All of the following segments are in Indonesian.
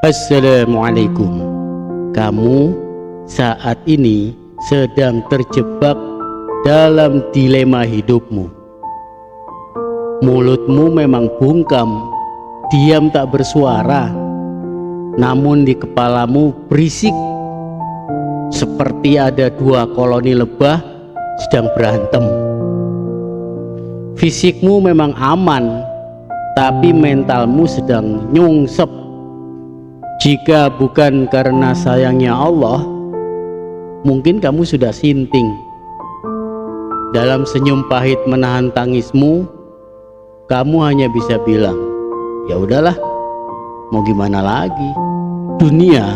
Assalamualaikum. Kamu saat ini sedang terjebak dalam dilema hidupmu. Mulutmu memang bungkam, diam tak bersuara, namun di kepalamu berisik, seperti ada dua koloni lebah sedang berantem. Fisikmu memang aman, tapi mentalmu sedang nyungsep. Jika bukan karena sayangnya Allah, mungkin kamu sudah sinting. Dalam senyum pahit menahan tangismu, kamu hanya bisa bilang, ya udahlah, mau gimana lagi. Dunia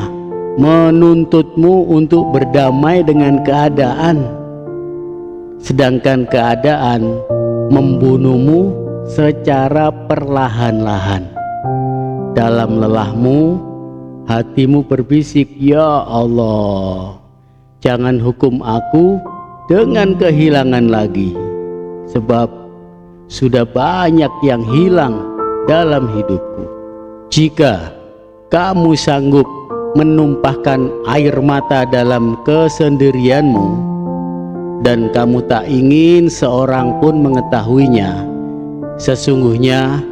menuntutmu untuk berdamai dengan keadaan, sedangkan keadaan membunuhmu secara perlahan-lahan. Dalam lelahmu, hatimu berbisik, ya Allah, jangan hukum aku dengan kehilangan lagi, sebab sudah banyak yang hilang dalam hidupku. Jika kamu sanggup menumpahkan air mata dalam kesendirianmu, dan kamu tak ingin seorang pun mengetahuinya, sesungguhnya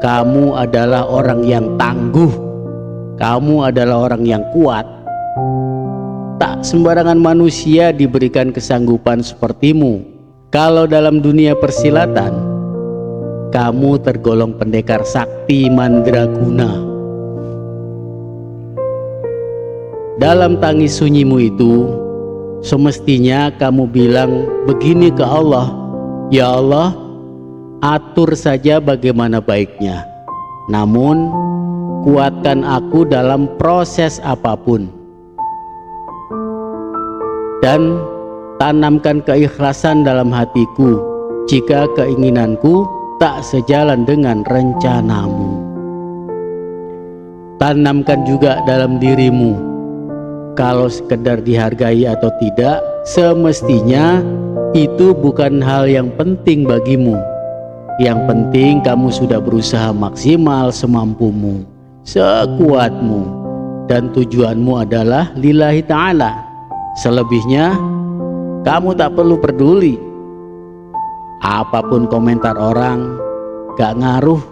kamu adalah orang yang tangguh. Kamu adalah orang yang kuat. Tak sembarangan manusia diberikan kesanggupan sepertimu. Kalau dalam dunia persilatan, kamu tergolong pendekar sakti mandraguna. Dalam tangis sunyimu itu, semestinya kamu bilang begini ke Allah, ya Allah, atur saja bagaimana baiknya, namun kuatkan aku dalam proses apapun, dan tanamkan keikhlasan dalam hatiku jika keinginanku tak sejalan dengan rencanamu. Tanamkan juga dalam dirimu, kalau sekedar dihargai atau tidak, semestinya itu bukan hal yang penting bagimu. Yang penting kamu sudah berusaha maksimal semampumu, sekuatmu, dan tujuanmu adalah lillahi ta'ala. Selebihnya kamu tak perlu peduli. Apapun komentar orang gak ngaruh,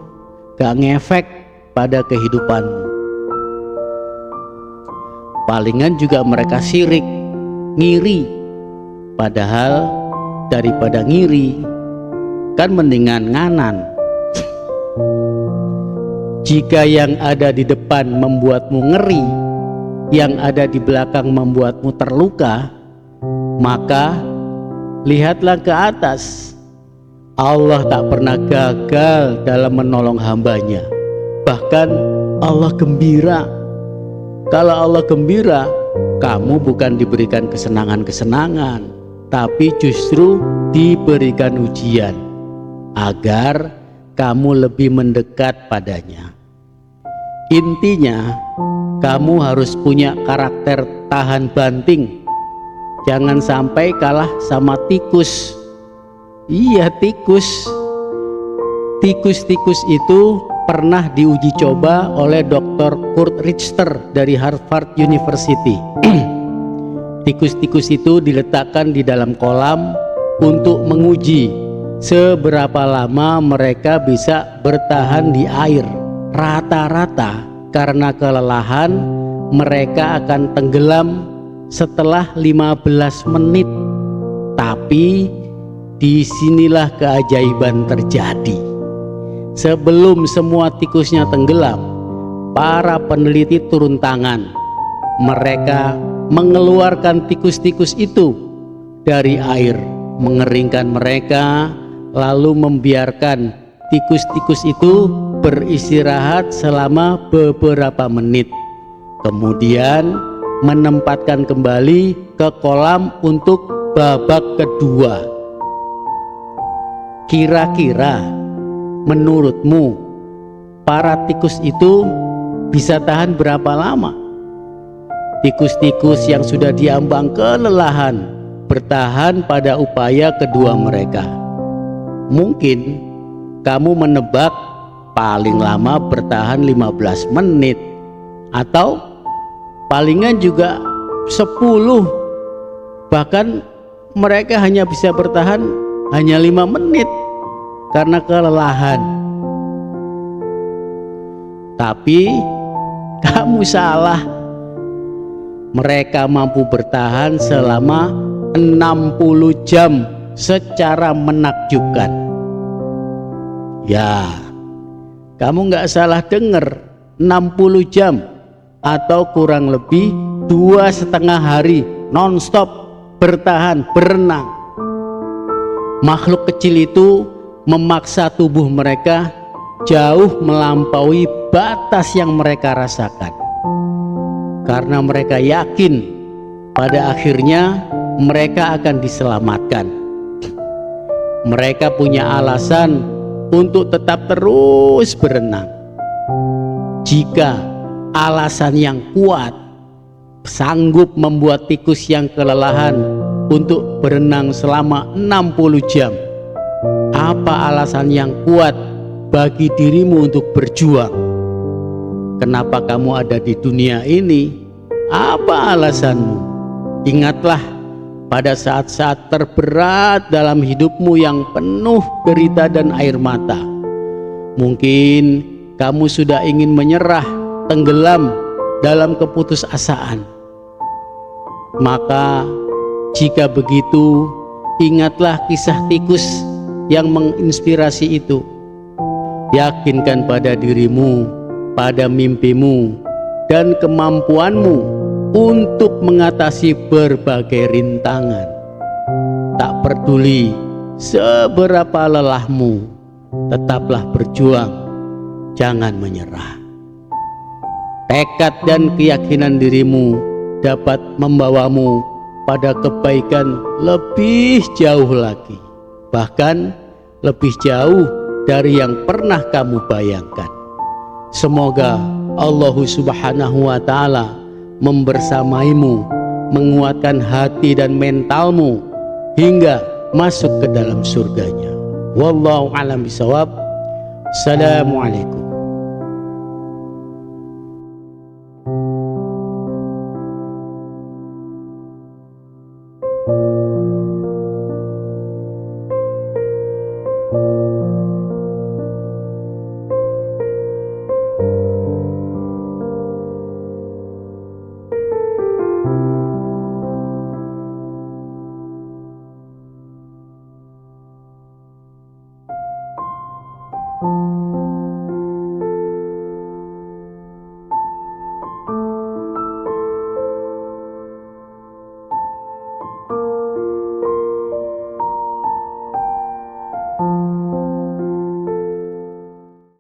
gak ngefek pada kehidupanmu. Palingan juga mereka sirik, ngiri. Padahal daripada ngiri, kan mendingan nganan. Jika yang ada di depan membuatmu ngeri, yang ada di belakang membuatmu terluka, maka lihatlah ke atas. Allah tak pernah gagal dalam menolong hambanya. Bahkan Allah gembira. Kalau Allah gembira, kamu bukan diberikan kesenangan-kesenangan, tapi justru diberikan ujian agar kamu lebih mendekat padanya. Intinya, kamu harus punya karakter tahan banting. Jangan sampai kalah sama tikus. Iya, tikus. Tikus-tikus itu pernah diuji coba oleh Dr. Kurt Richter dari Harvard University. Tikus-tikus itu diletakkan di dalam kolam untuk menguji seberapa lama mereka bisa bertahan di air. Rata-rata karena kelelahan mereka akan tenggelam setelah 15 menit. Tapi disinilah keajaiban terjadi. Sebelum semua tikusnya tenggelam, para peneliti turun tangan. Mereka mengeluarkan tikus-tikus itu dari air, mengeringkan mereka, lalu membiarkan tikus-tikus itu beristirahat selama beberapa menit. Kemudian menempatkan kembali ke kolam untuk babak kedua. Kira-kira menurutmu para tikus itu bisa tahan berapa lama? Tikus-tikus yang sudah diambang kelelahan bertahan pada upaya kedua mereka. Mungkin kamu menebak paling lama bertahan 15 menit atau palingan juga 10, bahkan mereka hanya bisa bertahan hanya 5 menit karena kelelahan. Tapi kamu salah, mereka mampu bertahan selama 60 jam secara menakjubkan. Ya, kamu nggak salah dengar, 60 jam atau kurang lebih 2,5 hari non-stop bertahan berenang. Makhluk kecil itu memaksa tubuh mereka jauh melampaui batas yang mereka rasakan, karena mereka yakin pada akhirnya mereka akan diselamatkan. Mereka punya alasan untuk tetap terus berenang. Jika alasan yang kuat sanggup membuat tikus yang kelelahan untuk berenang selama 60 jam, apa alasan yang kuat bagi dirimu untuk berjuang? Kenapa kamu ada di dunia ini? Apa alasanmu? Ingatlah, pada saat-saat terberat dalam hidupmu yang penuh derita dan air mata, mungkin kamu sudah ingin menyerah, tenggelam dalam keputusasaan. Maka jika begitu, ingatlah kisah tikus yang menginspirasi itu. Yakinkan pada dirimu, pada mimpimu, dan kemampuanmu untuk mengatasi berbagai rintangan. Tak peduli seberapa lelahmu, tetaplah berjuang, jangan menyerah. Tekad dan keyakinan dirimu dapat membawamu pada kebaikan lebih jauh lagi, bahkan lebih jauh dari yang pernah kamu bayangkan. Semoga Allah Subhanahu wa Ta'ala membersamaimu, menguatkan hati dan mentalmu hingga masuk ke dalam surganya. Wallahu a'lam bishawab. Assalamualaikum.